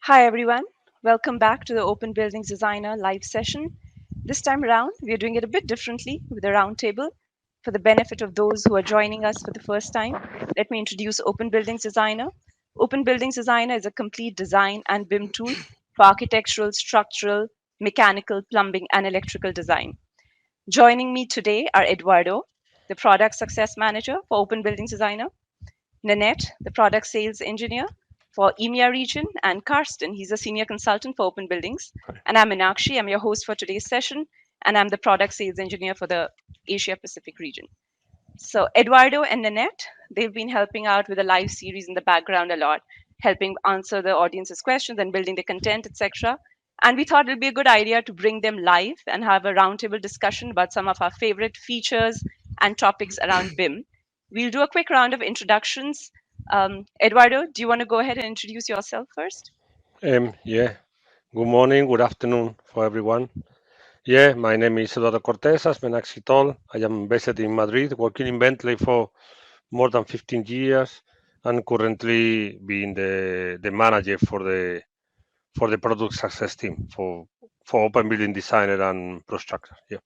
Hi everyone, welcome back to the Open Buildings Designer live session. This time around, we are doing it a bit differently with a roundtable. For the benefit of those who are joining us for the first time, let me introduce Open Buildings Designer. Open Buildings Designer is a complete design and BIM tool for architectural, structural, mechanical, plumbing, and electrical design. Joining me today are Eduardo, the Product Success Manager for Open Buildings Designer, Nanette, the product sales engineer for EMEA region, and Karsten, he's a senior consultant for Open Buildings. And I'm Meenakshi, I'm your host for today's session, and I'm the product sales engineer for the Asia Pacific region. So Eduardo and Nanette, they've been helping out with a live series in the background a lot, helping answer the audience's questions and building the content, etc. And we thought it'd be a good idea to bring them live and have a roundtable discussion about some of our favorite features and topics around BIM. We'll do a quick round of introductions. Eduardo, do you want to go ahead and introduce yourself first? Yeah, good morning, good afternoon for everyone. Yeah, my name is Eduardo Cortés, as Meenakshi told. I am based in Madrid, working in Bentley for more than 15 years, and currently being the manager for the product success team for Open Building Designer and Pro Structure. Yeah.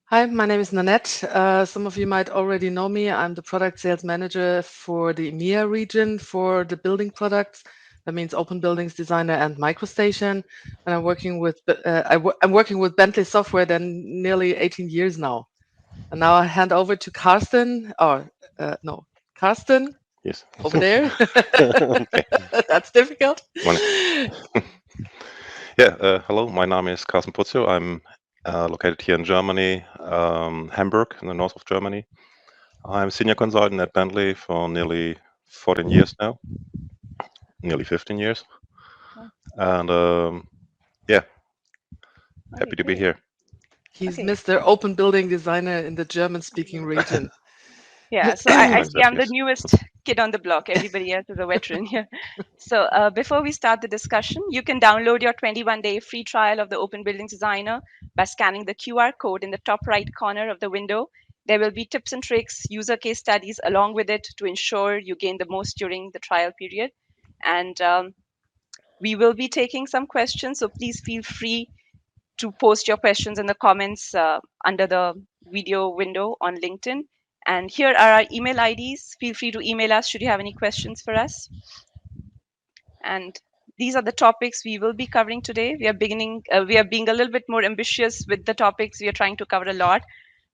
Hi, my name is Nanette. Some of you might already know me. I'm the product sales manager for the EMEA region for the building products. That means Open Buildings Designer and MicroStation. And I'm working with Bentley software then nearly 18 years now. And now I hand over to Karsten. Karsten Yes. over there. Okay. That's difficult. Yeah, hello, my name is Carsten Putzo. I'm located here in Germany, Hamburg, in the north of Germany. I'm senior consultant at Bentley for nearly 14 years now, nearly 15 years. And yeah, happy to be here. He's Okay. Mr. Open Building Designer in the German-speaking region. Yeah, so I Sometimes see that, I'm the yes. newest kid on the block. Everybody else is a veteran here. So before we start the discussion, you can download your 21-day free trial of the Open Buildings Designer by scanning the QR code in the top right corner of the window. There will be tips and tricks, user case studies along with it to ensure you gain the most during the trial period. And we will be taking some questions, so please feel free to post your questions in the comments under the video window on LinkedIn. And here are our email IDs. Feel free to email us should you have any questions for us. And these are the topics we will be covering today. We are being a little bit more ambitious with the topics. We are trying to cover a lot,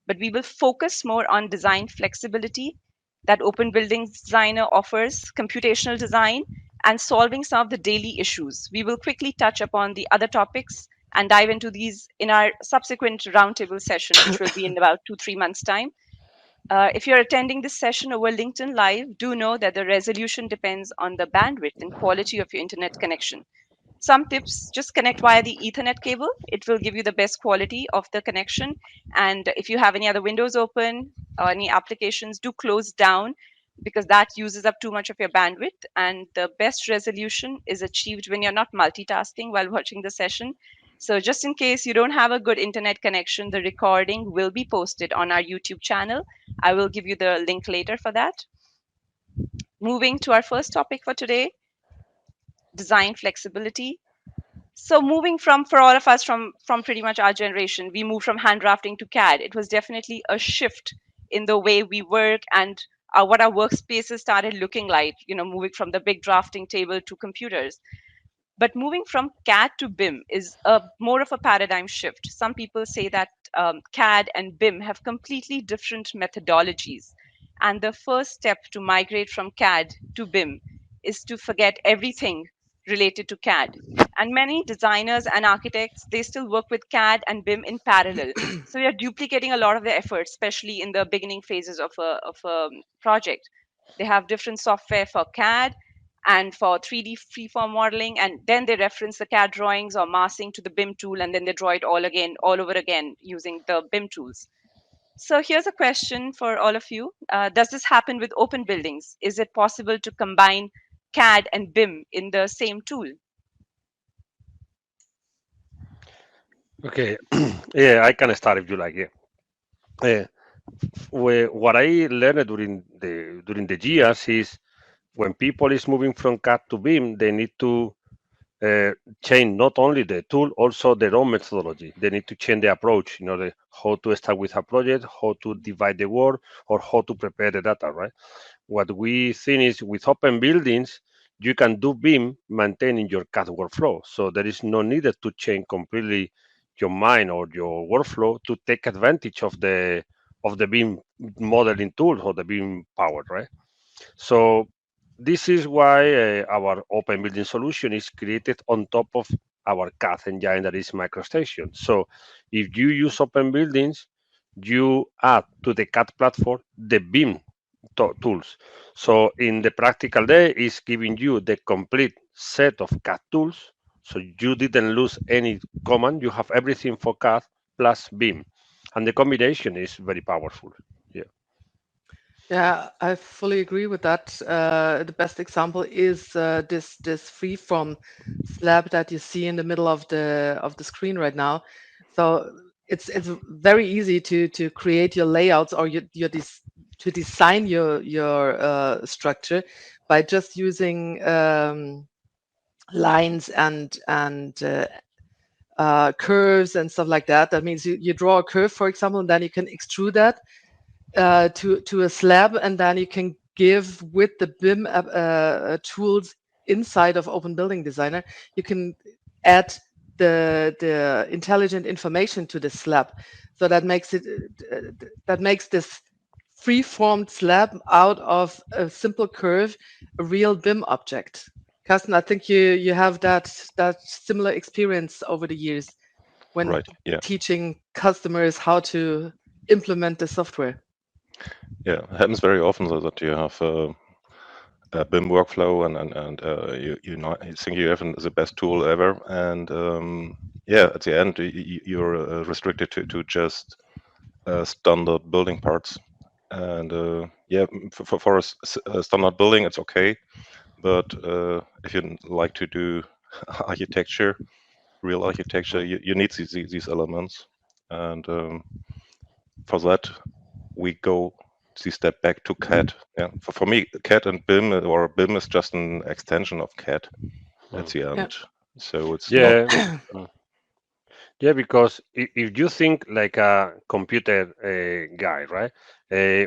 but we will focus more on design flexibility that Open Buildings Designer offers, computational design, and solving some of the daily issues. We will quickly touch upon the other topics and dive into these in our subsequent roundtable session, which will be in about 2-3 months' time. If you're attending this session over LinkedIn Live, do know that the resolution depends on the bandwidth and quality of your internet connection. Some tips: just connect via the Ethernet cable. It will give you the best quality of the connection. And if you have any other windows open or any applications, do close down because that uses up too much of your bandwidth. And the best resolution is achieved when you're not multitasking while watching the session. So just in case you don't have a good internet connection, the recording will be posted on our YouTube channel. I will give you the link later for that. Moving to our first topic for today, design flexibility. So moving from, for all of us from pretty much our generation, we moved from hand drafting to CAD. It was definitely a shift in the way we work and what our workspaces started looking like, moving from the big drafting table to computers. But moving from CAD to BIM is more of a paradigm shift. Some people say that CAD and BIM have completely different methodologies. And the first step to migrate from CAD to BIM is to forget everything related to CAD. And many designers and architects, they still work with CAD and BIM in parallel. So we are duplicating a lot of their efforts, especially in the beginning phases of a project. They have different software for CAD and for 3D freeform modeling, and then they reference the CAD drawings or massing to the BIM tool, and then they draw it all over again using the BIM tools. So here's a question for all of you. Does this happen with open buildings? Is it possible to combine CAD and BIM in the same tool? Okay. Yeah, I can start if you like. Yeah. What I learned during the years is when people is moving from CAD to BIM, they need to uh, change not only the tool, also their own methodology. They need to change the approach, how to start with a project, how to divide the work, or how to prepare the data, right? What we think is with open buildings, you can do BIM maintaining your CAD workflow. So there is no need to change completely your mind or your workflow to take advantage of the BIM modeling tool or the BIM power, right? So this is why our open building solution is created on top of our CAD engine that is MicroStation. So if you use open buildings, you add to the CAD platform the BIM tools. So in the practical day, is giving you the complete set of CAD tools. So you didn't lose any command. You have everything for CAD plus BIM, and the combination is very powerful. Yeah. Yeah, I fully agree with that. The best example is this freeform slab that you see in the middle of the screen right now. So it's very easy to create your layouts or to design your structure by just using lines and curves and stuff like that. That means you draw a curve, for example, and then you can extrude that to a slab, and then you can give with the BIM tools inside of Open Building Designer, you can add the intelligent information to the slab. So that makes it that makes this free-formed slab out of a simple curve a real BIM object. Carsten, I think you have that similar experience over the years when Right. Yeah. teaching customers how to implement the software. Yeah. It happens very often so that you have a BIM workflow and you think you have the best tool ever, and yeah, at the end you're restricted to just standard building parts, and yeah, for a standard building it's okay, but if you like to do architecture, real architecture, you need these elements, and for that we go the step back to CAD. Yeah, for me, CAD and BIM, or BIM is just an extension of CAD at the Yeah. end. So it's not. Yeah. Yeah, because if you think like a computer guy, right?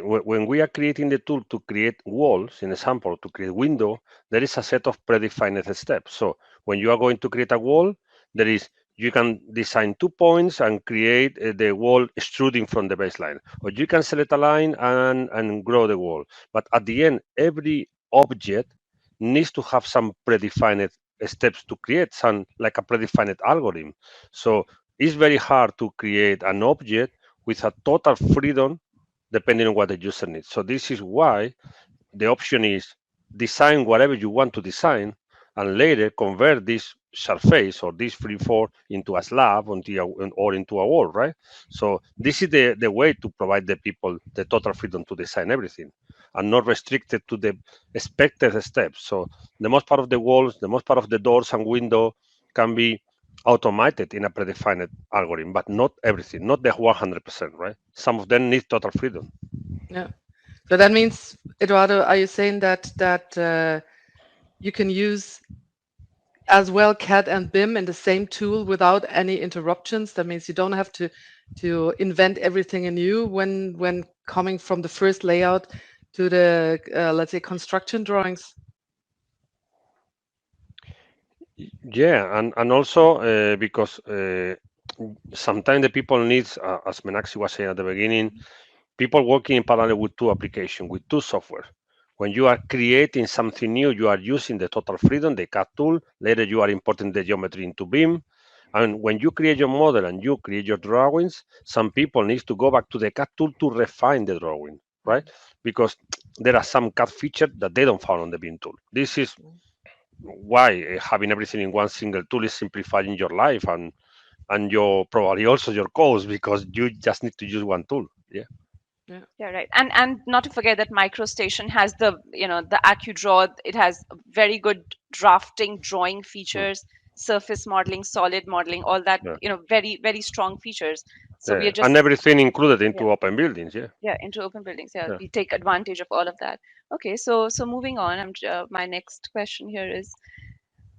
When we are creating the tool to create walls, in example, to create window, there is a set of predefined steps. So when you are going to create a wall, there is you can design 2 points and create the wall extruding from the baseline, or you can select a line and grow the wall. But at the end, every object needs to have some predefined steps to create some like a predefined algorithm. So it's very hard to create an object with a total freedom depending on what the user needs. So this is why the option is design whatever you want to design and later convert this surface or this freeform into a slab or into a wall, right? So this is the way to provide the people the total freedom to design everything and not restricted to the expected steps. So the most part of the walls, the most part of the doors and window can be automated in a predefined algorithm, but not everything, not the 100%, right? Some of them need total freedom. Yeah. So that means, Eduardo, are you saying that you can use as well CAD and BIM in the same tool without any interruptions? That means you don't have to invent everything anew when coming from the first layout to the let's say construction drawings. Yeah, and also because sometimes the people needs, as Menaxi was saying at the beginning, people working in parallel with two applications, with two software. When you are creating something new, you are using the total freedom, the CAD tool. Later, you are importing the geometry into BIM. And when you create your model and you create your drawings, some people need to go back to the CAD tool to refine the drawing, right? Because there are some CAD features that they don't find on the BIM tool. This is why having everything in one single tool is simplifying your life and your probably also your cost because you just need to use one tool. Yeah. Yeah, right. And not to forget that MicroStation has the AccuDraw. It has very good drafting, drawing Mm. features, surface modeling, solid modeling, all that, Yeah. very, very strong features. So we are just and everything included into OpenBuildings. into OpenBuildings. Yeah. We take advantage of all of that. Okay, so moving on, my next question here is,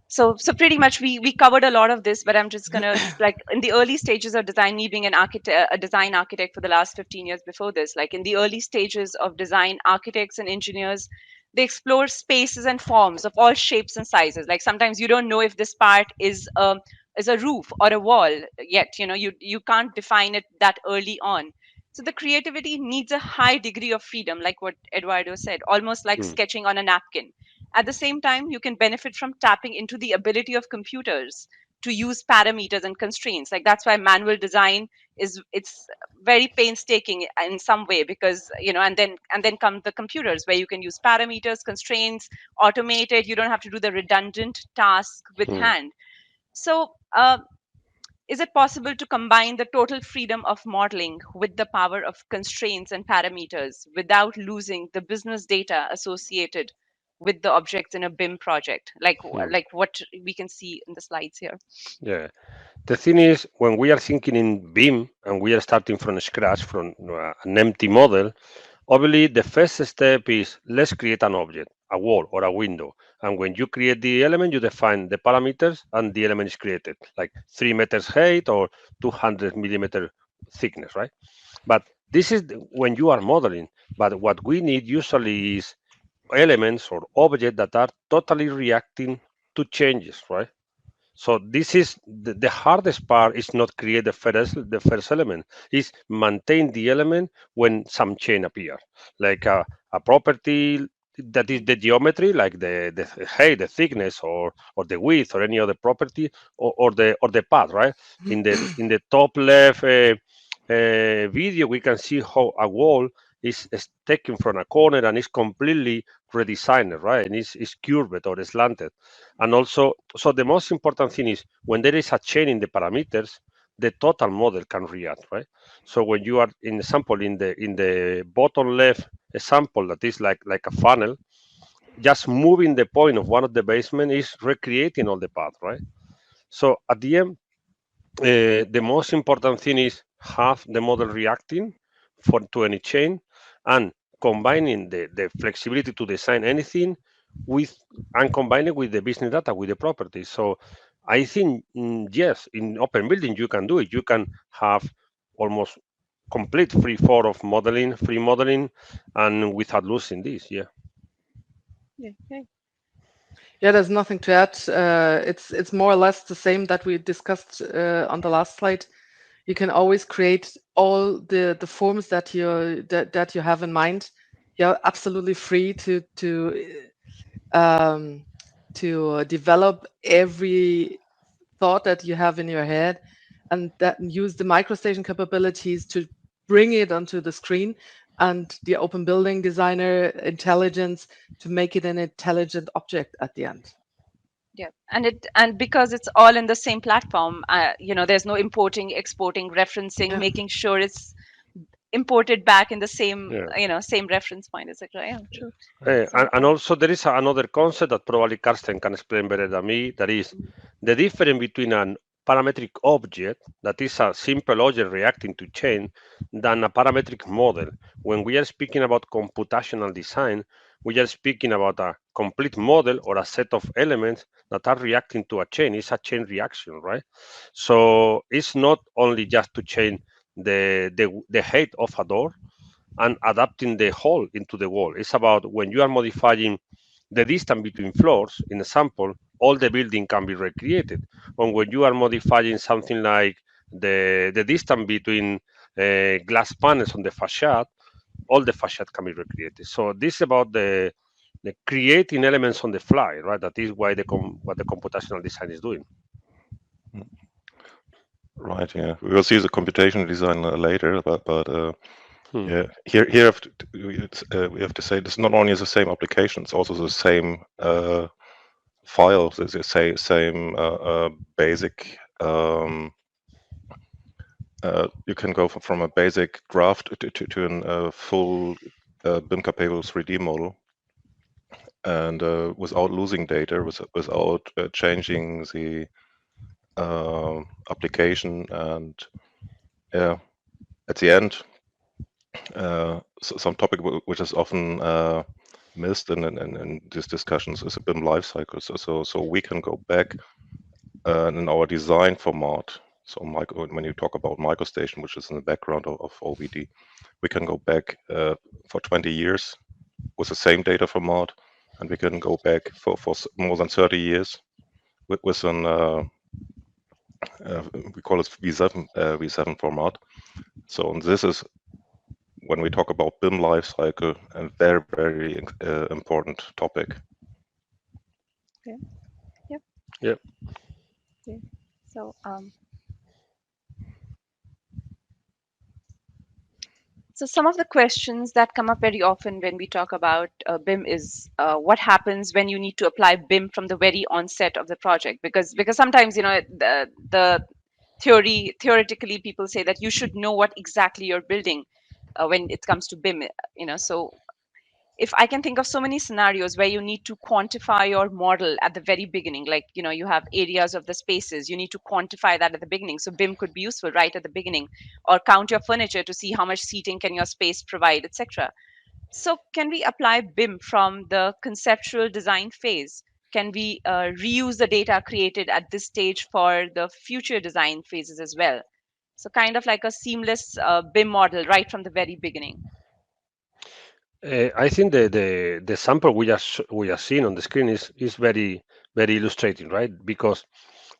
so pretty much we covered a lot of this, but I'm just gonna like in the early stages of design, me being an architect, a design architect for the last 15 years before this, like in the early stages of design, architects and engineers, they explore spaces and forms of all shapes and sizes. Like sometimes you don't know if this part is a roof or a wall yet. You can't define it that early on. So the creativity needs a high degree of freedom, like what Eduardo said, almost like sketching on a napkin. At the same time, you can benefit from tapping into the ability of computers to use parameters and constraints. Like that's why manual design it's very painstaking in some way, because and then come the computers where you can use parameters, constraints, automate it. You don't have to do the redundant task with hand. So is it possible to combine the total freedom of modeling with the power of constraints and parameters without losing the business data associated with the objects in a BIM project, like what we can see in the slides here? Yeah. The thing is, when we are thinking in BIM and we are starting from scratch, from an empty model, obviously the first step is let's create an object, a wall or a window. And when you create the element, you define the parameters and the element is created, like 3 meters height or 200 millimeter thickness, right? But this is when you are modeling. But what we need usually is elements or objects that are totally reacting to changes, right? So this is the hardest part is not create the first element, is maintain the element when some change appear, like a property that is the geometry, like the height, the thickness, or the width, or any other property, or the path, right? In the top left video, we can see how a wall is taken from a corner and is completely redesigned, right? And it's curved or slanted. And also, so the most important thing is when there is a change in the parameters, the total model can react, right? So when you are in example in the bottom left example that is like a funnel, just moving the point of one of the basement is recreating all the path, right? So at the end, the most important thing is have the model reacting to any change and combining the flexibility to design anything with and combine it with the business data with the properties. So I think yes, in open building you can do it. You can have almost complete free fall of modeling, free modeling, and without losing this. Yeah. Yeah, there's nothing to add. It's more or less the same that we discussed on the last slide. You can always create all the forms that you have in mind. You're absolutely free to develop every thought that you have in your head, and that use the microstation capabilities to bring it onto the screen, and the open building designer intelligence to make it an intelligent object at the end. Yeah, and because it's all in the same platform, there's no importing, exporting, referencing, making sure it's imported back in the same same reference point, etc. Yeah, true. And also there is another concept that probably Karsten can explain better than me. That is the difference between an parametric object, that is a simple object reacting to change, than a parametric model. When we are speaking about computational design, we are speaking about a complete model or a set of elements that are reacting to a change. It's a chain reaction, right? So it's not only just to change the height of a door and adapting the hole into the wall. It's about when you are modifying the distance between floors, in a sample, all the building can be recreated. Or when you are modifying something like the distance between glass panels on the facade, all the facade can be recreated. So this is about the creating elements on the fly, right? That is why what the computational design is doing. Right. Yeah, we will see the computational design later, but yeah, here we have to say this not only is the same application, it's also the same file, the same basic. You can go from a basic draft to a full BIM capable 3D model, and without losing data, without changing the application, and yeah, at the end, some topic which is often missed in these discussions is a BIM lifecycle. So we can go back in our design format. So when you talk about MicroStation, which is in the background of OVD, we can go back for 20 years with the same data format, and we can go back for more than 30 years with an we call it V7 format. So this is, when we talk about BIM lifecycle, a very important topic. Okay. Yep. Yep. Okay. So So some of the questions that come up very often when we talk about BIM is what happens when you need to apply BIM from the very onset of the project? Because sometimes, you know, the theoretically people say that you should know what exactly you're building when it comes to BIM. You know, so if I can think of so many scenarios where you need to quantify your model at the very beginning, like, you know, you have areas of the spaces, you need to quantify that at the beginning. So BIM could be useful right at the beginning, or count your furniture to see how much seating can your space provide, etc. So can we apply BIM from the conceptual design phase? Can we reuse the data created at this stage for the future design phases as well? So kind of like a seamless BIM model right from the very beginning. I think the sample we are seeing on the screen is very illustrating, right? Because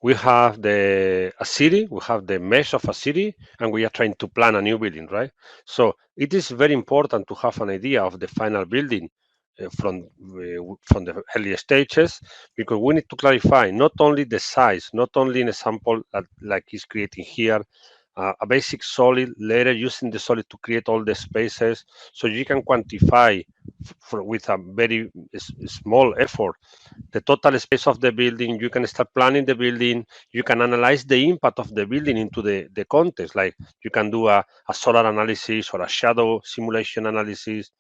we have a city, we have the mesh of a city, and we are trying to plan a new building, right? So it is very important to have an idea of the final building from the early stages, because we need to clarify not only the size, not only in a sample like is creating here, a basic solid layer using the solid to create all the spaces, so you can quantify with a very small effort the total space of the building. You can start planning the building. You can analyze the impact of the building into the context. Like you can do a solar analysis or a shadow simulation analysis.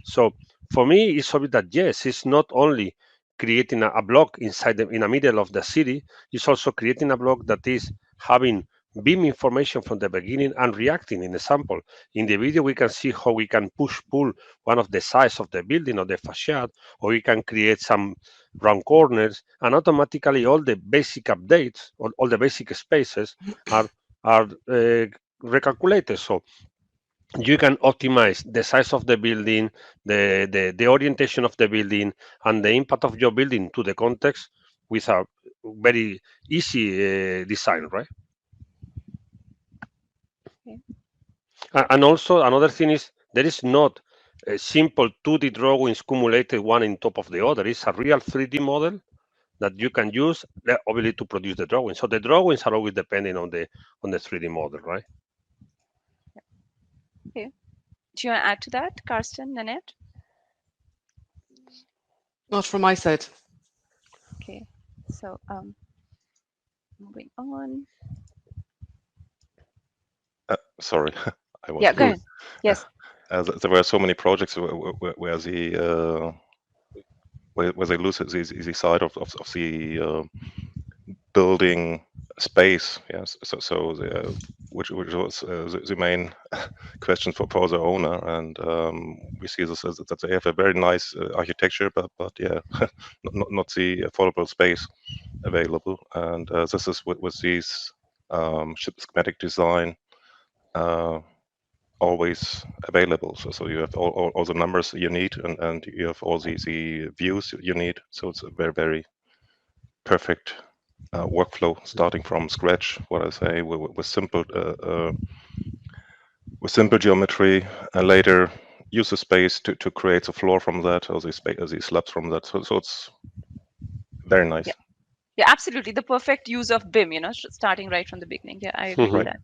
So for me, it's obvious that yes, it's not only creating a block in the middle of the city, it's also creating a block that is having BIM information from the beginning and reacting in the sample. In the video, we can see how we can pull one of the sides of the building or the facade, or we can create some round corners, and automatically all the basic updates, all the basic spaces are recalculated. So you can optimize the size of the building, the orientation of the building, and the impact of your building to the context with a very easy design, right? Okay. And also another thing is there is not a simple 2D drawings cumulated one on top of the other. It's a real 3D model that you can use obviously to produce the drawings. So the drawings are always depending on the 3D model, right? Okay. Do you want to add to that, Karsten, Nanette? Not from my side. Okay. So moving on. Sorry, I was. Yeah, go ahead. Yes. There were so many projects where they lose the side of the building space. Yes, so which was the main question for the owner, and we see this as that they have a very nice architecture, but yeah, not the affordable space available, and this is with these schematic design always available. So you have all the numbers you need, and you have all the views you need. So it's a very perfect workflow starting from scratch. What I say with simple geometry, and later use the space to create a floor from that, or the slabs from that. So it's very nice. Yeah. Yeah, absolutely. The perfect use of BIM, you know, starting right from the beginning. Yeah, I agree with that.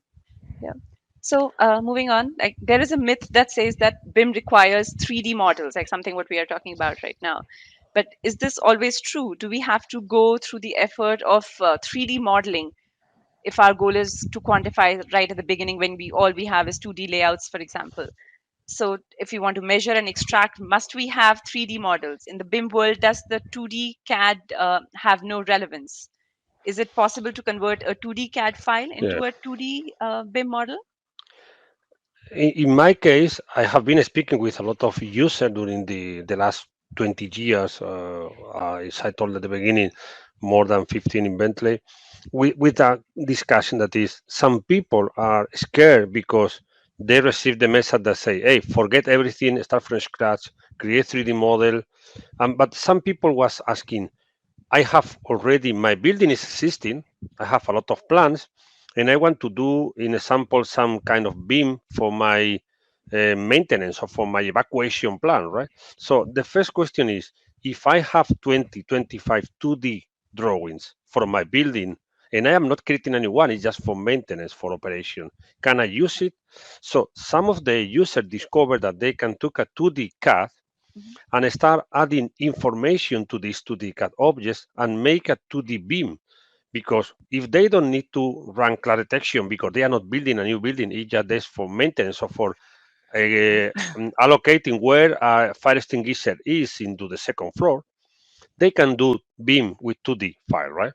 Yeah. So moving on, like there is a myth that says that BIM requires 3D models, like something what we are talking about right now. But is this always true? Do we have to go through the effort of 3D modeling if our goal is to quantify right at the beginning when all we have is 2D layouts, for example? So if we want to measure and extract, must we have 3D models? In the BIM world, does the 2D CAD have no relevance? Is it possible to convert a 2D CAD file Yeah. into a 2D BIM model? In my case, I have been speaking with a lot of users during the last 20 years. As I told at the beginning, more than 15 in Bentley, with a discussion that is some people are scared because they receive the message that say, "Hey, forget everything, start from scratch, create 3D model." But some people was asking, I have already, my building is existing. I have a lot of plans, and I want to do, in example, some kind of BIM for my maintenance or for my evacuation plan, right? So the first question is, if I have 20, 25 2D drawings for my building, and I am not creating a new one, it's just for maintenance, for operation, can I use it? So some of the users discover that they can take a 2D CAD Mhm. and start adding information to these 2D CAD objects and make a 2D BIM. Because if they don't need to run cloud detection because they are not building a new building, it's just for maintenance or for allocating where a fire extinguisher is into the second floor, they can do BIM with 2D file, right?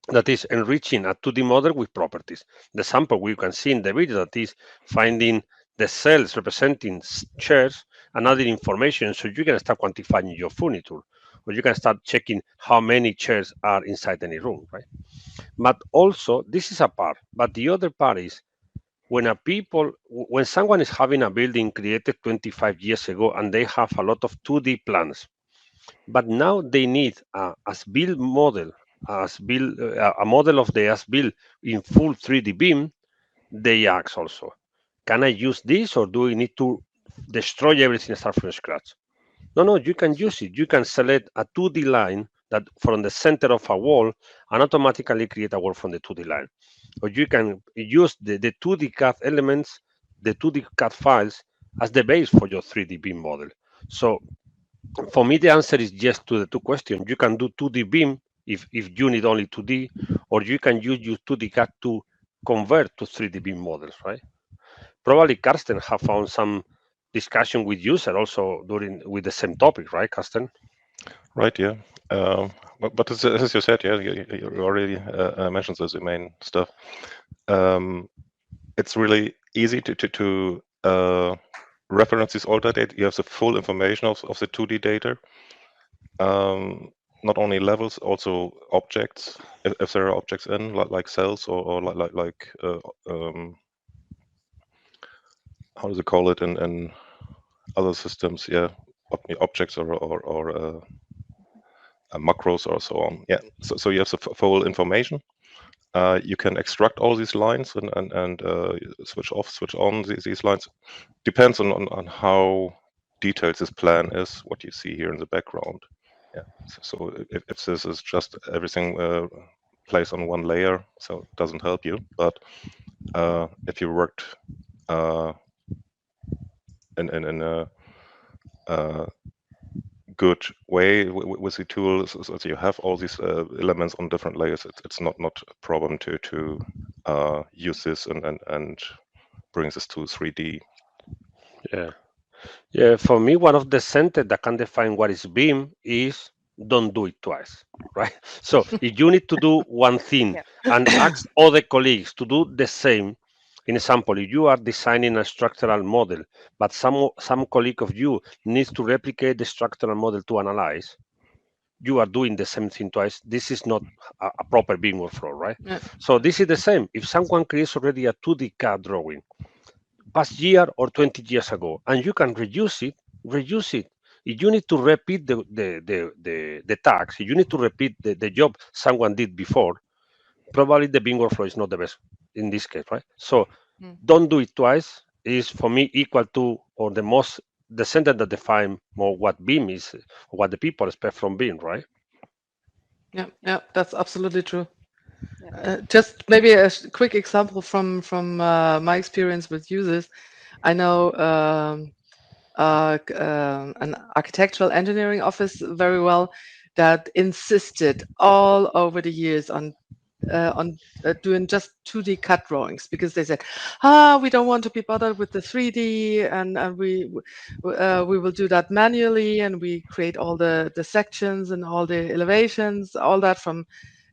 That is enriching a 2D model with properties. The sample we can see in the video that is finding the cells representing chairs and adding information so you can start quantifying your furniture or you can start checking how many chairs are inside any room, right? But also, this is a part, but the other part is when someone is having a building created 25 years ago and they have a lot of 2D plans, but now they need a as-built model, a model of the as-built in full 3D BIM. They ask also, can I use this or do I need to destroy everything and start from scratch? No, no, you can use it. You can select a 2D line that from the center of a wall and automatically create a wall from the 2D line. Or you can use the 2D CAD elements, the 2D CAD files as the base for your 3D BIM model. So for me, the answer is yes to the two questions. You can do 2D BIM if you need only 2D, or you can use your 2D CAD to convert to 3D BIM models, right? Probably Karsten have found some discussion with user also during with the same topic, right, Karsten? Right, yeah. But as you said, yeah, you already mentioned those main stuff. It's really easy to reference this all data. You have the full information of the 2D data. Not only levels, also objects. If there are objects in, like cells or like how does it call it in other systems? Yeah, objects or macros or so on. Yeah, so you have the full information. You can extract all these lines and switch off, switch on these lines. Depends on how detailed this plan is, what you see here in the background. Yeah. So if this is just everything placed on one layer, so it doesn't help you. But if you worked in a good way with the tools, so you have all these elements on different layers, it's not a problem to use this and bring this to 3D. Yeah. Yeah, for me, one of the sentence that can define what is BIM is don't do it twice, right? So if you need to do one thing Yeah. and ask other colleagues to do the same, in example, if you are designing a structural model, but some colleague of you needs to replicate the structural model to analyze, you are doing the same thing twice. This is not a proper BIM workflow, right? Yeah. So this is the same. If someone creates already a 2D CAD drawing, past year or 20 years ago, and you can reuse it, reuse it. If you need to repeat the task, if you need to repeat the job someone did before, probably the BIM workflow is not the best in this case, right? So Mm. don't do it twice is for me equal to or the sentence that define more what BIM is, what the people expect from BIM, right? Yeah, yeah, that's absolutely true. Yeah. Just maybe a quick example from my experience with users. I know an architectural engineering office very well that insisted all over the years on doing just 2D CAD drawings because they said, we don't want to be bothered with the 3D, and we will do that manually, and we create all the sections and all the elevations, all that from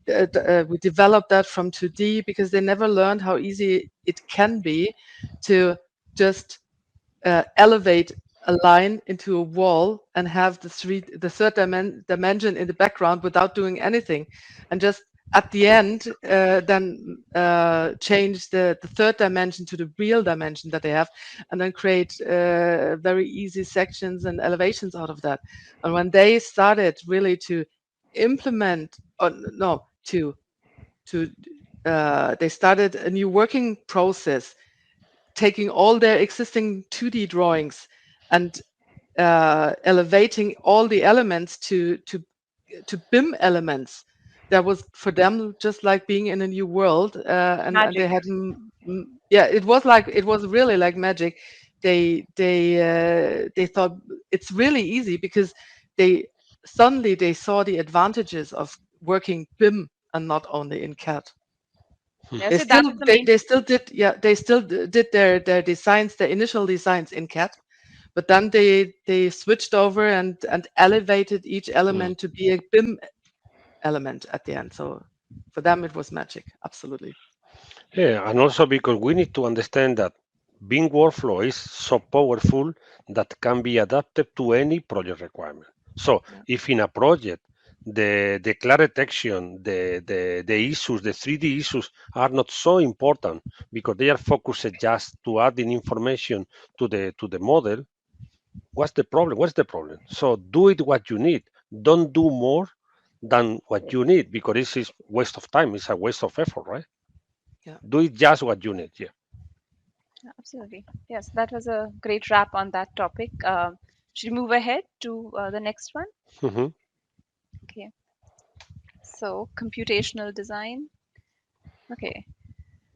we developed that from 2D because they never learned how easy it can be to just elevate a line into a wall and have the third dimension in the background without doing anything, and just at the end then change the third dimension to the real dimension that they have, and then create very easy sections and elevations out of that. And when they started really to implement, or no, they started a new working process, taking all their existing 2D drawings and elevating all the elements to BIM elements. That was for them just like being in a new world, and they Magic. had yeah, it was really like magic. They thought it's really easy because they suddenly they saw the advantages of working BIM and not only in CAD. Yeah, They so that still is the main. they still did, yeah, they still did their designs, their initial designs in CAD, but then they switched over and elevated each element to be a BIM element at the end. So for them it was magic, absolutely. Yeah, and also because we need to understand that BIM workflow is so powerful that can be adapted to any project requirement. So Yeah. if in a project the cloud detection, the issues, the 3D issues are not so important because they are focused just to adding information to the model, what's the problem? What's the problem? So do it what you need. Don't do more than what you need because this is waste of time. It's a waste of effort, right? Yeah. Do it just what you need. Yeah. Absolutely. Yes, that was a great wrap on that topic. Should we move ahead to the next one? Mhm. Okay. So computational design. Okay.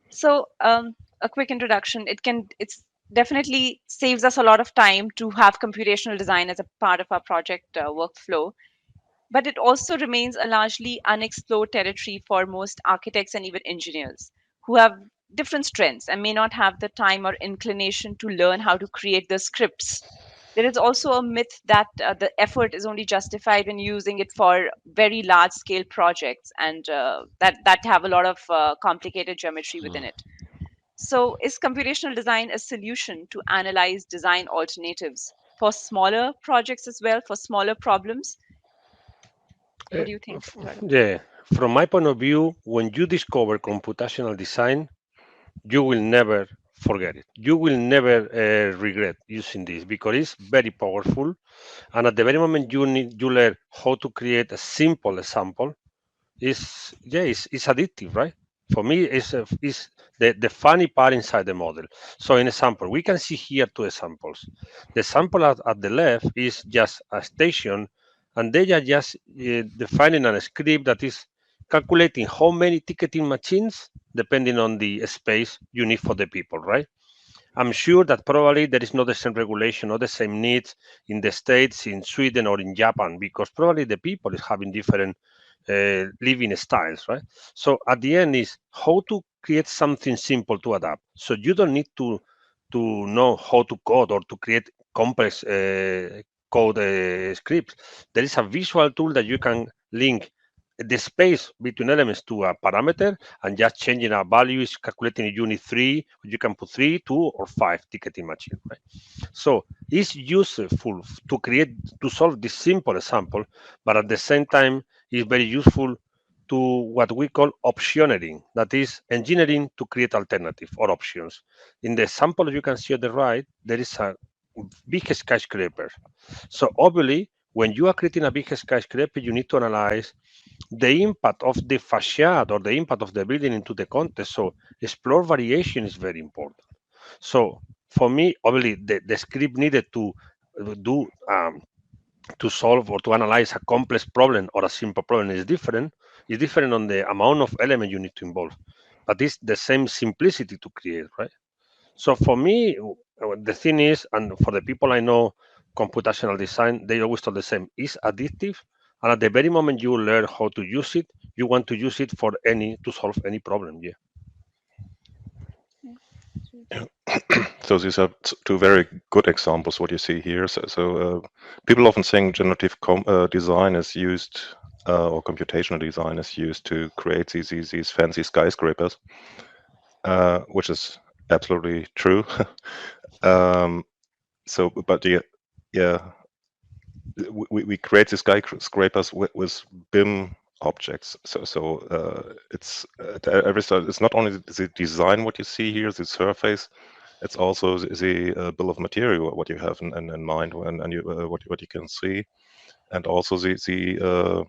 So a quick introduction. It's definitely saves us a lot of time to have computational design as a part of our project workflow. But it also remains a largely unexplored territory for most architects and even engineers who have different strengths and may not have the time or inclination to learn how to create the scripts. There is also a myth that the effort is only justified when using it for very large scale projects and that have a lot of complicated geometry within it. So, is computational design a solution to analyze design alternatives for smaller projects as well, for smaller problems? What do you think, Eduardo? Yeah, from my point of view, when you discover computational design, you will never forget it. You will never regret using this because it's very powerful. And at the very moment you learn how to create a simple example, it's addictive, right? For me, it's the funny part inside the model. So, in example, we can see here two examples. The example at the left is just a station, and they are just defining a script that is calculating how many ticketing machines, depending on the space you need for the people, right? I'm sure that probably there is not the same regulation or the same needs in the States, in Sweden, or in Japan, because probably the people is having different living styles, right? So at the end is how to create something simple to adapt. So you don't need to know how to code or to create complex code scripts. There is a visual tool that you can link the space between elements to a parameter and just changing a value is calculating a unit 3, you can put 3, 2, or 5 ticketing machine, right? So it's useful to solve this simple example, but at the same time it's very useful to what we call optionering, that is engineering to create alternative or options. In the example you can see on the right, there is a big skyscraper. So obviously when you are creating a big skyscraper, you need to analyze the impact of the facade or the impact of the building into the context. So explore variation is very important. So for me, obviously, the script needed to do to solve or to analyze a complex problem or a simple problem is different. It's different on the amount of element you need to involve, but it's the same simplicity to create, right? So for me, the thing is, and for the people I know, computational design, they always tell the same: it's addictive, and at the very moment you learn how to use it, you want to use it for any to solve any problem. Yeah. So these are two very good examples what you see here. So people often think generative design is used or computational design is used to create these fancy skyscrapers, which is absolutely true. So, but yeah, we create these skyscrapers with BIM objects. So it's every side. It's not only the design what you see here, the surface. It's also the bill of material what you have in mind and you, what you can see, and also the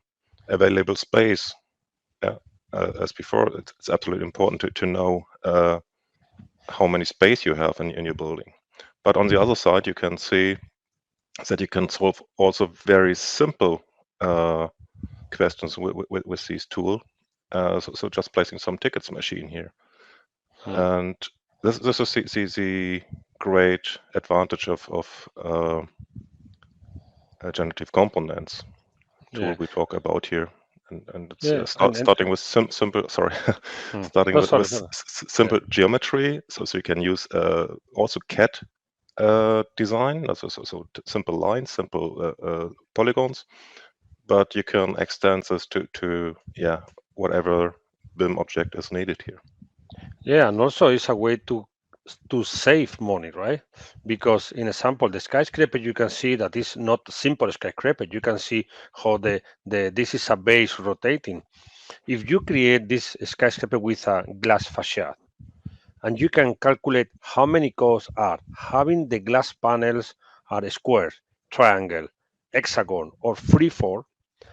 available space. Yeah, as before, it's absolutely important to know how many space you have in your building. But on the other side, you can see that you can solve also very simple questions with these tools. So just placing some tickets machine here. And this is the great advantage of generative components tool we talk about here. And it's starting with simple. Sorry, starting with simple geometry. So you can use also CAD design. So simple lines, simple polygons. But you can extend this to whatever BIM object is needed here. Yeah, and also it's a way to save money, right? Because in example, the skyscraper, you can see that it's not simple skyscraper. You can see how this is a base rotating. If you create this skyscraper with a glass facade, and you can calculate how many costs are having the glass panels are square, triangle, hexagon, or freeform,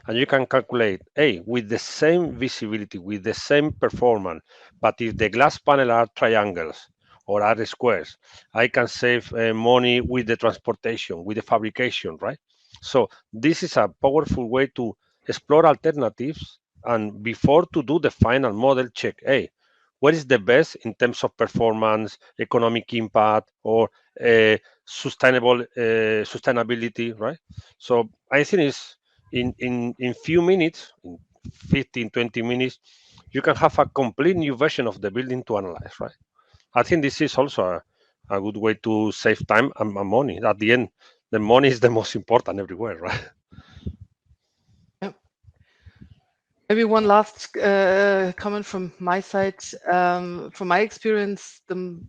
and you can calculate, hey, with the same visibility, with the same performance, but if the glass panel are triangles or are squares, I can save money with the transportation, with the fabrication, right? So this is a powerful way to explore alternatives, and before to do the final model, check, hey, what is the best in terms of performance, economic impact, or sustainability, right? So I think it's in few minutes, in 15, 20 minutes, you can have a complete new version of the building to analyze, right? I think this is also a good way to save time and money. At the end, the money is the most important everywhere, right? Maybe one last comment from my side. From my experience, the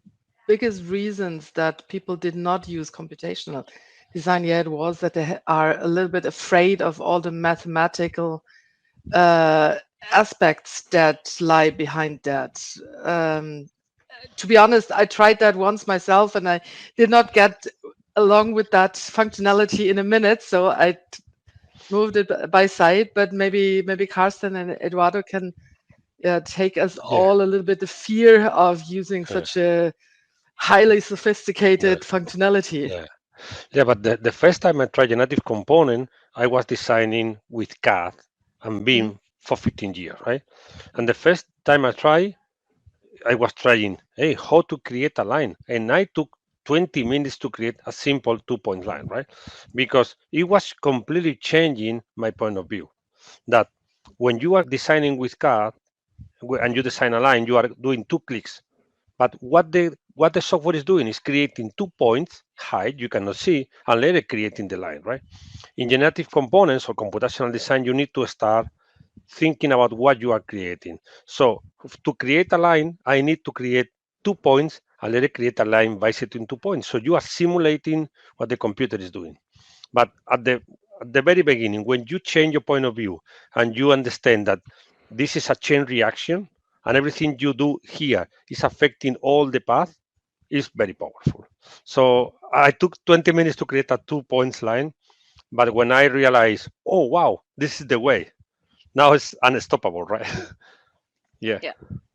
biggest reasons that people did not use computational design yet was that they are a little bit afraid of all the mathematical aspects that lie behind that. To be honest, I tried that once myself and I did not get along with that functionality in a minute. So I moved it by side, but maybe Carsten and Eduardo can take us all a little bit the fear of using such a highly sophisticated functionality. Yeah, but the first time I tried generative component, I was designing with CAD and BIM for 15 years, right? And the first time I was trying, hey, how to create a line. And I took 20 minutes to create a simple 2-point line, right? Because it was completely changing my point of view. That when you are designing with CAD and you design a line, you are doing 2 clicks. But what the software is doing is creating 2 points, height you cannot see, and later creating the line, right? In generative components or computational design, you need to start thinking about what you are creating. So to create a line, I need to create 2 points and let it create a line bisecting 2 points. So you are simulating what the computer is doing. But at the very beginning, when you change your point of view and you understand that this is a chain reaction and everything you do here is affecting all the path, is very powerful. So I took 20 minutes to create a 2 points line. But when I realized, oh, wow, this is the way, now it's unstoppable, right? Yeah.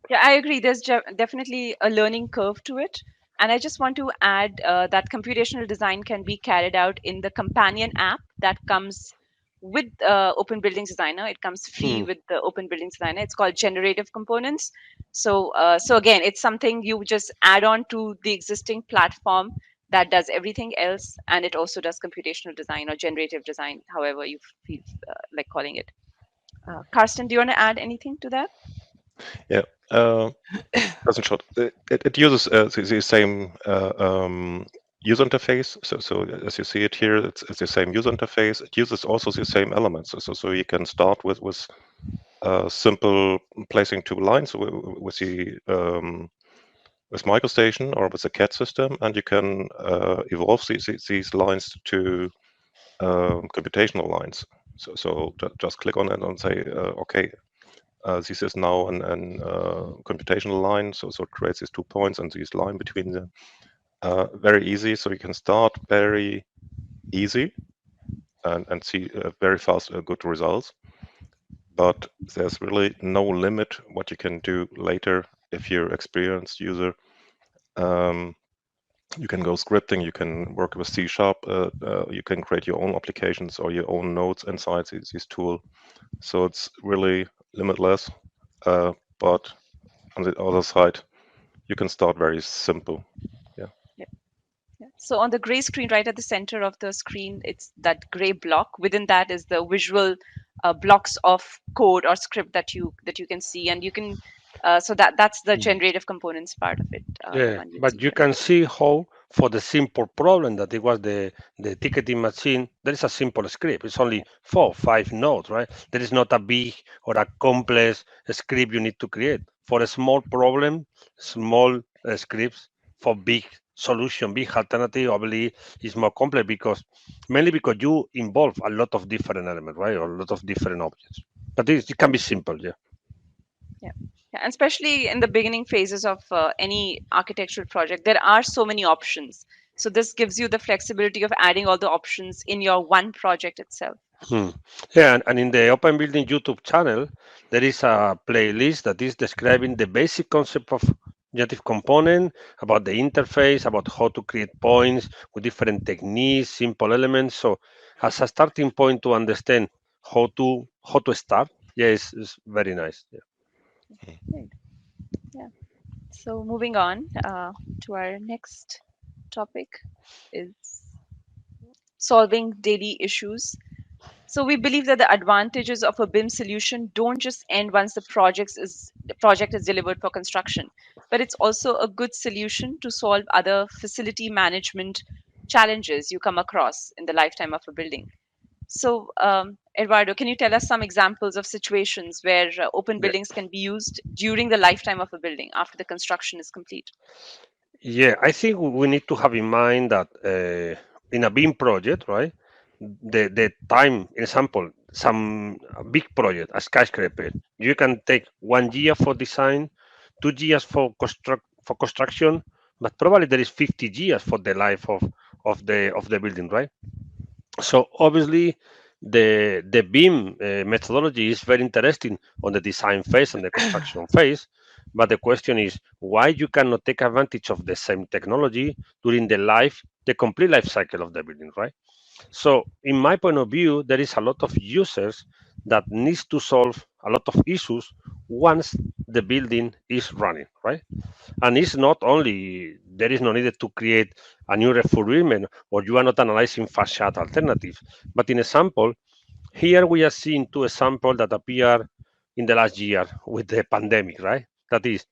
Yeah, I agree. There's definitely a learning curve to it. And I just want to add that computational design can be carried out in the companion app that comes with Open Buildings Designer. It comes free with the Open Buildings Designer. It's called Generative Components. So again, it's something you just add on to the existing platform that does everything else, and it also does computational design or generative design, however you feel like calling it. Karsten, do you want to add anything to that? Yeah, doesn't short. It uses the same user interface. So as you see it here, it's the same user interface. It uses also the same elements. So you can start with simple placing 2 lines with the with MicroStation or with a CAD system, and you can evolve these lines to computational lines. So just click on it and say, okay, this is now an computational line. So it creates these 2 points and this line between them. Very easy. So you can start very easy and see very fast good results. But there's really no limit what you can do later if you're an experienced user. You can go scripting, you can work with C#, you can create your own applications or your own nodes inside this tool. So it's really limitless. But on the other side, you can start very simple. Yeah. So on the gray screen, right at the center of the screen, it's that gray block. Within that is the visual blocks of code or script that you can see, and you can. So that's the generative components part of it. Yeah, but you can see how for the simple problem that it was the ticketing machine, there is a simple script. It's only 4 or 5 nodes, right? There is not a big or a complex script you need to create. For a small problem, small scripts. For big solution, big alternative, obviously is more complex because mainly because you involve a lot of different elements, right? Or a lot of different objects. But it can be simple, yeah. Yeah, and especially in the beginning phases of any architectural project, there are so many options. So this gives you the flexibility of adding all the options in your one project itself. Yeah, and in the Open Building YouTube channel, there is a playlist that is describing the basic concept of generative component, about the interface, about how to create points with different techniques, simple elements. So as a starting point to understand how to start, yeah, it's very nice. Yeah. Right. Yeah. So moving on to our next topic is solving daily issues. So we believe that the advantages of a BIM solution don't just end once the project is delivered for construction, but it's also a good solution to solve other facility management challenges you come across in the lifetime of a building. So, Eduardo, can you tell us some examples of situations where open Yeah. buildings can be used during the lifetime of a building after the construction is complete? Yeah, I think we need to have in mind that in a BIM project, right? The time example, some big project, a skyscraper, you can take 1 year for design, 2 years for construction, but probably there is 50 years for the life of the building, right? So obviously the BIM methodology is very interesting on the design phase and the construction phase, but the question is why you cannot take advantage of the same technology during the complete life cycle of the building, right? So in my point of view, there is a lot of users that needs to solve a lot of issues once the building is running, right? And it's not only, there is no need to create a new refurbishment or you are not analyzing facade alternatives. But in example, here we are seeing two examples that appear in the last year with the pandemic, right? That is,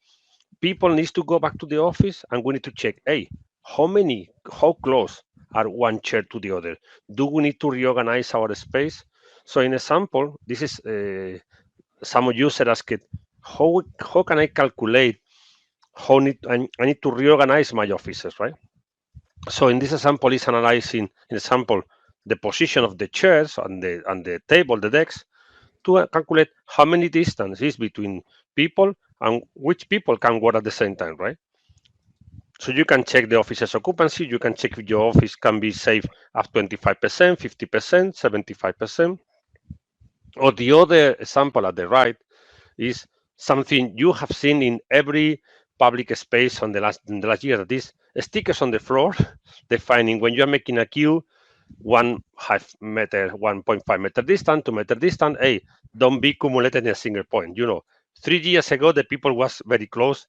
people needs to go back to the office and we need to check, hey, how close are one chair to the other? Do we need to reorganize our space? So in example, this is some user asked, how can I calculate I need to reorganize my offices, right? So in this example, is analyzing, in example, the position of the chairs and the table, the decks, to calculate how many distance is between people and which people can work at the same time, right? So you can check the office's occupancy. You can check if your office can be saved up 25%, 50%, 75%. Or the other example at the right is something you have seen in every public space in the last year. That is stickers on the floor, defining when you are making a queue, 1.5 meter, 1.5 meter distant, 2 meter distant. Hey, don't be accumulated in a single point. 3 years ago, the people was very close,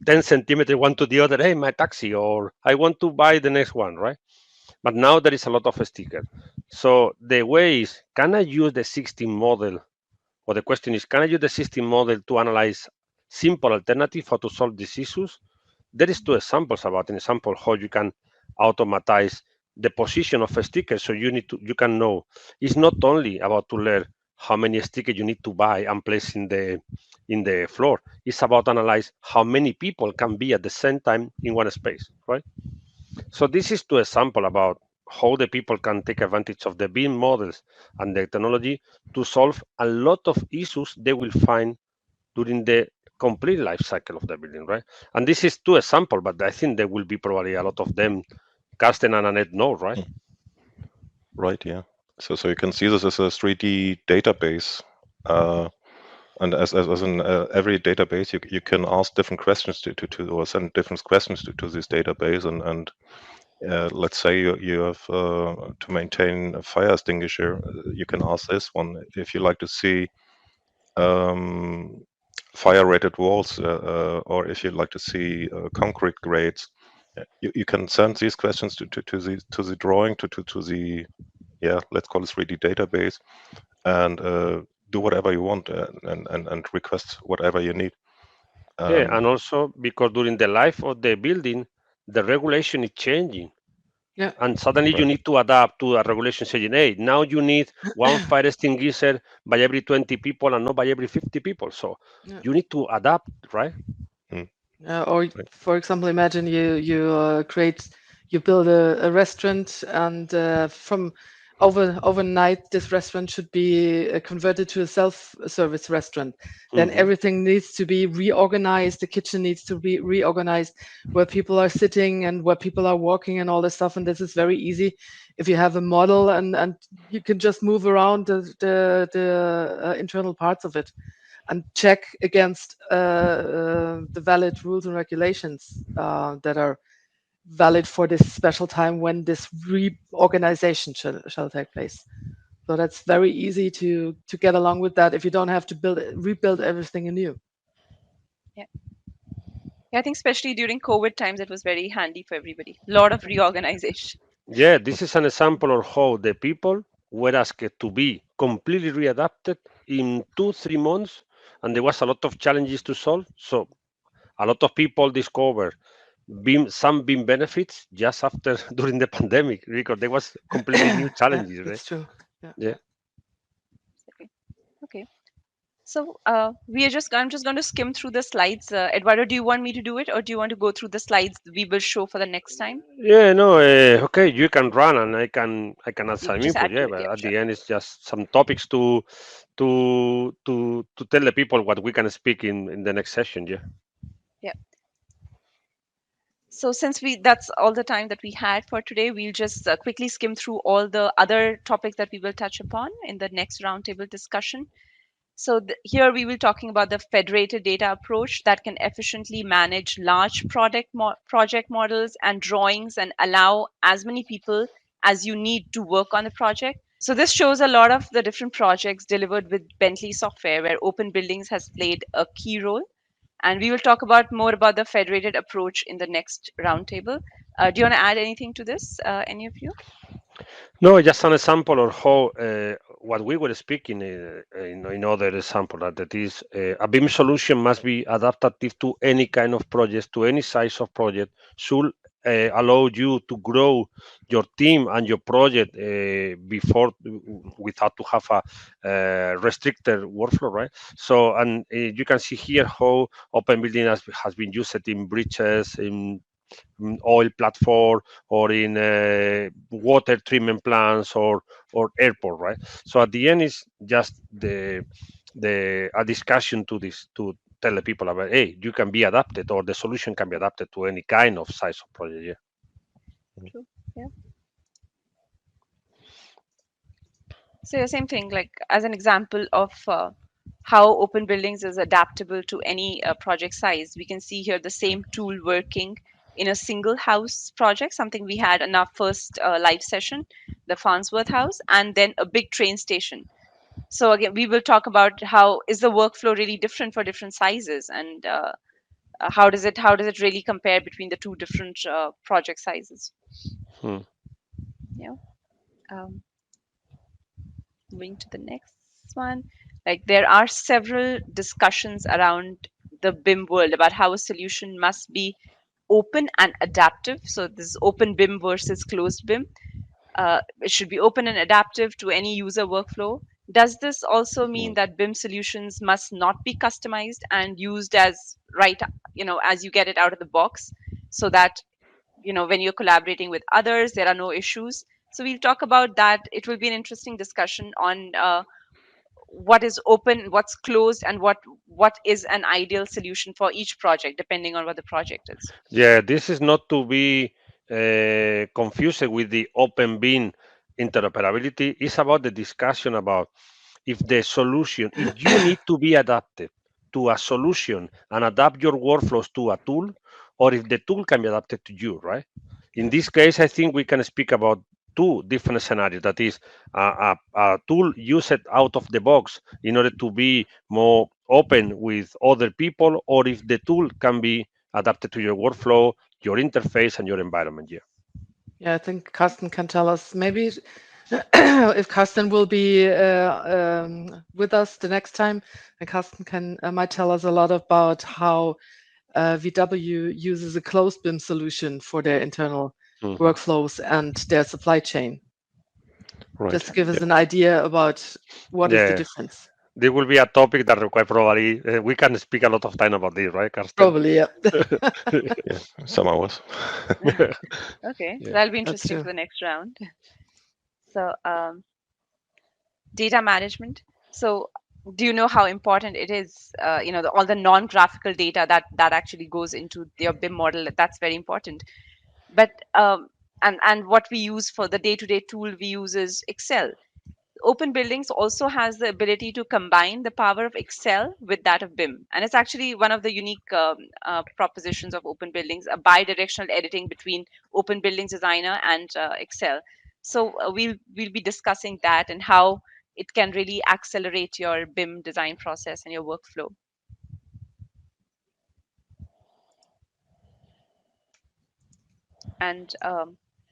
10 centimeters one to the other. Hey, my taxi, or I want to buy the next one, right? But now there is a lot of stickers. So the way is, can I use the existing model? Or the question is, can I use the system model to analyze simple alternative how to solve these issues? There is two examples about an example how you can automatize the position of a sticker. So you can know it's not only about to learn how many stickers you need to buy and place in the floor. It's about analyze how many people can be at the same time in one space, right? So this is two example about how the people can take advantage of the BIM models and the technology to solve a lot of issues they will find during the complete life cycle of the building, right? And this is two example, but I think there will be probably a lot of them Carsten and Annette know, right? Right, yeah. So you can see this as a 3D database. And as in every database, you can ask different questions to or send different questions to this database. And let's say you have to maintain a fire extinguisher, you can ask this one. If you like to see fire-rated walls, or if you'd like to see concrete grades, you can send these questions to the drawing to the, yeah, let's call it 3D database, and do whatever you want, and request whatever you need. Yeah, and also because during the life of the building, the regulation is changing. Yeah. And suddenly you need to adapt to a regulation saying, hey, now you need one fire extinguisher by every 20 people and not by every 50 people. So you need to adapt, right? Or for example, imagine you build a restaurant, and from overnight this restaurant should be converted to a self-service restaurant. Then everything needs to be reorganized. The kitchen needs to be reorganized, where people are sitting and where people are walking and all this stuff. And this is very easy if you have a model, and you can just move around the internal parts of it and check against the valid rules and regulations that are valid for this special time when this reorganization shall take place. So that's very easy to get along with that if you don't have to rebuild everything anew. Yeah, I think especially during COVID times, it was very handy for everybody. A lot of reorganization. Yeah, this is an example of how the people were asked to be completely readapted in 2-3 months, and there was a lot of challenges to solve. So a lot of people discovered some BIM benefits just after during the pandemic because there was completely new challenges, That's right? true. Yeah. Okay. So I'm just going to skim through the slides. Eduardo, do you want me to do it, or do you want to go through the slides we will show for the next time? Yeah, no, okay, you can run and I can add You can some just input. add to Yeah, it. but Yeah, at sure. the end it's just some topics to tell the people what we can speak in the next session. Yeah. Yeah. So since that's all the time that we had for today, we'll just quickly skim through all the other topics that we will touch upon in the next roundtable discussion. So here we will talking about the federated data approach that can efficiently manage large project models and drawings and allow as many people as you need to work on the project. So this shows a lot of the different projects delivered with Bentley software where Open Buildings has played a key role. And we will talk about more about the federated approach in the next roundtable. Do you want to add anything to this, any of you? No, just an example of how what we were speaking in other example that is a BIM solution must be adaptive to any kind of project, to any size of project, should allow you to grow your team and your project before without to have a restricted workflow, right? So, and you can see here how open building has been used in bridges, in oil platform, or in water treatment plants, or airport, right? So at the end is just the a discussion to tell the people about, hey, you can be adapted, or the solution can be adapted to any kind of size of project. Yeah. True. Yeah. So the same thing, like as an example of how Open Buildings is adaptable to any project size, we can see here the same tool working in a single house project, something we had in our first live session, the Farnsworth House, and then a big train station. So again, we will talk about how is the workflow really different for different sizes, and how does it really compare between the two different project sizes? Yeah. Um, Moving to the next one, like there are several discussions around the BIM world about how a solution must be open and adaptive. So this is open BIM versus closed BIM. It should be open and adaptive to any user workflow. Does this also mean that BIM solutions must not be customized and used as as you get it out of the box, so that when you're collaborating with others, there are no issues? So we'll talk about that. It will be an interesting discussion on what is open, what's closed, and what is an ideal solution for each project, depending on what the project is. Yeah, this is not to be confused with the open bin interoperability. It's about the discussion about if the solution, if you need to be adapted to a solution and adapt your workflows to a tool, or if the tool can be adapted to you, right? In this case, I think we can speak about two different scenarios. That is, a tool used out of the box in order to be more open with other people, or if the tool can be adapted to your workflow, your interface, and your environment. Yeah. Yeah, I think Carsten can tell us maybe if Carsten will be with us the next time, and Carsten can might tell us a lot about how VW uses a closed BIM solution for their internal workflows and their supply chain. Right. Just to give us an idea about what is the difference. This will be a topic that require probably we can speak a lot of time about this, right, Carsten? Probably, yeah. Yeah, some hours. Okay, Yeah. that'll be interesting for the next round. So data management. So do you know how important it is? All the non-graphical data that actually goes into your BIM model. That's very important. But and what we use for the day-to-day tool we use is Excel. Open Buildings also has the ability to combine the power of Excel with that of BIM. And it's actually one of the unique propositions of Open Buildings, a bi-directional editing between Open Buildings Designer and Excel. So we'll be discussing that and how it can really accelerate your BIM design process and your workflow. And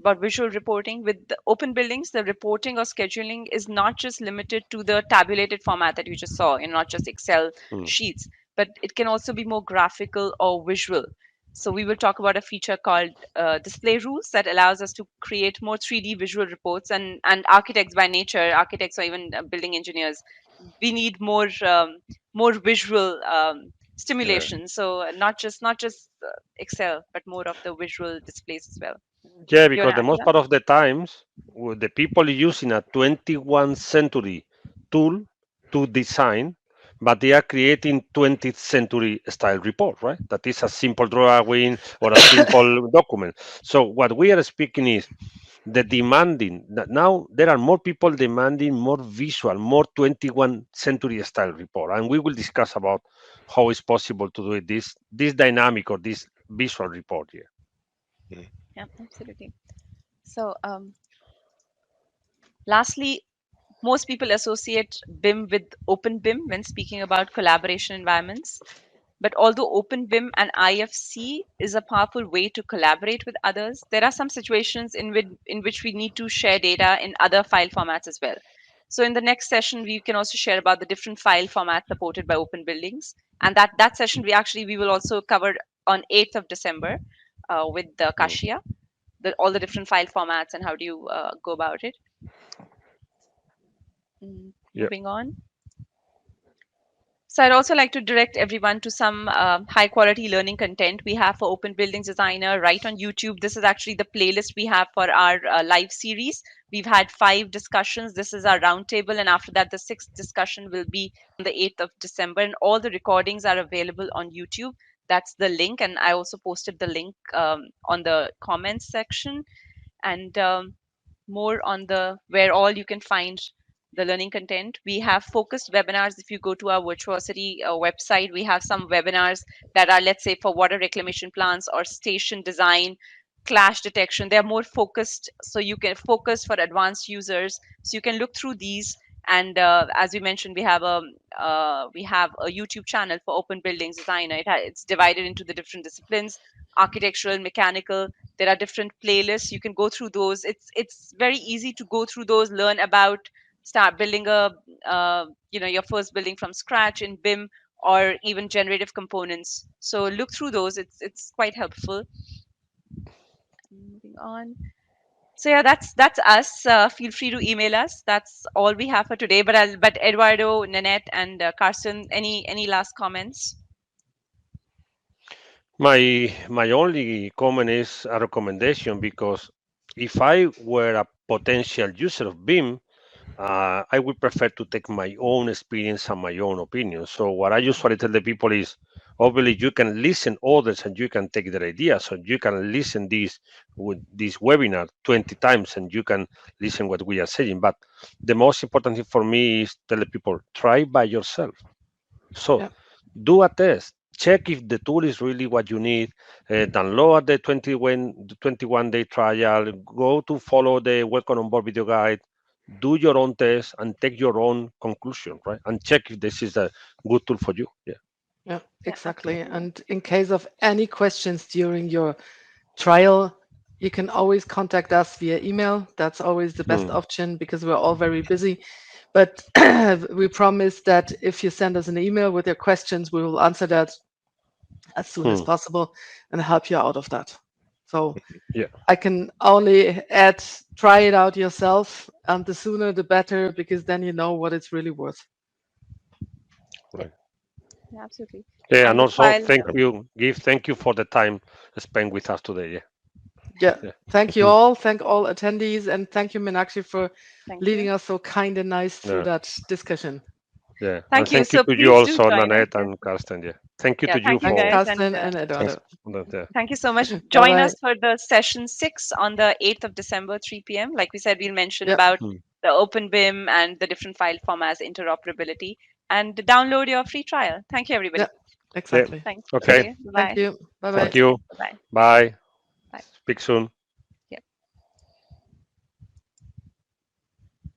about visual reporting with the Open Buildings, the reporting or scheduling is not just limited to the tabulated format that you just saw, and not just Excel sheets, but it can also be more graphical or visual. So we will talk about a feature called display rules that allows us to create more 3D visual reports. And architects by nature, architects or even building engineers, we need more visual stimulation. So not just Excel, but more of the visual displays as well. Yeah, You want because to the add to most that? part of the times, the people using a 21st century tool to design, but they are creating 20th century style report, right? That is a simple drawing or a simple document. So what we are speaking is the demanding. Now there are more people demanding more visual, more 21st century style report, and we will discuss about how it's possible to do it, this dynamic or this visual report here. Yeah, absolutely. So lastly, most people associate BIM with Open BIM when speaking about collaboration environments. But although Open BIM and IFC is a powerful way to collaborate with others, there are some situations in which we need to share data in other file formats as well. So in the next session, we can also share about the different file formats supported by Open Buildings. And that session we will also cover on 8th of December with Kashia, all the different file formats and how do you go about it. Moving on. So I'd also like to direct everyone to some high quality learning content we have for Open Buildings Designer right on YouTube. This is actually the playlist we have for our live series. We've had 5 discussions. This is our roundtable. And after that, the 6th discussion will be on the 8th of December. And all the recordings are available on YouTube. That's the link. And I also posted the link on the comments section. And more on the where all you can find the learning content. We have focused webinars. If you go to our Virtuosity website, we have some webinars that are, let's say, for water reclamation plants or station design, clash detection. They're more focused, so you can focus for advanced users. So you can look through these. And as we mentioned, we have a YouTube channel for Open Buildings Designer. It's divided into the different disciplines: architectural, mechanical. There are different playlists. You can go through those. It's very easy to go through those, learn about, start building your first building from scratch in BIM or even generative components. So look through those. It's quite helpful. Moving on. So yeah, that's us. Feel free to email us. That's all we have for today. But Eduardo, Nanette, and Carson, any last comments? My only comment is a recommendation, because if I were a potential user of BIM, I would prefer to take my own experience and my own opinion. So what I usually tell the people is, obviously you can listen others and you can take their ideas. So you can listen this webinar 20 times and you can listen what we are saying. But the most important thing for me is tell the people, try by yourself. So Yeah. do a test. Check if the tool is really what you need. Download the 21-day trial. Go to follow the Welcome on Board video guide. Do your own test and take your own conclusion, right? And check if this is a good tool for you. Yeah. Yeah, Yeah, exactly. absolutely. And in case of any questions during your trial, you can always contact us via email. That's always the best option because we're all very busy. But we promise that if you send us an email with your questions, we will answer that as soon as possible and help you out of that. So Yeah. I can only add, try it out yourself, and the sooner the better, because then you know what it's really worth. Right. Yeah, absolutely. Yeah, And and the also trial. thank you for the time spent with us today. Yeah. Yeah. Yeah. Thank you all. Thank all attendees, and thank you, Meenakshi, for Thank leading you. us so kind and nice through Yeah. that discussion. Yeah. And Thank you. thank you So to you please do also, join us. Nanette and Karsten. Yeah. Thank you Yeah, to you thank you Thanks, for guys, and Carsten and Thanks. Eduardo. yeah. thank you so much. Join Bye-bye. us for the session 6 on the 8th of December, 3 p.m. Like we said, we'll mention Yeah, about Hmm. the Open BIM and the different file formats, interoperability, and download your free trial. Thank you, everybody. yeah, exactly. Thanks. Okay. Okay. Thank Bye. you. Have a Bye-bye. Thank nice day. you. Bye-bye. Bye. Bye. Speak soon.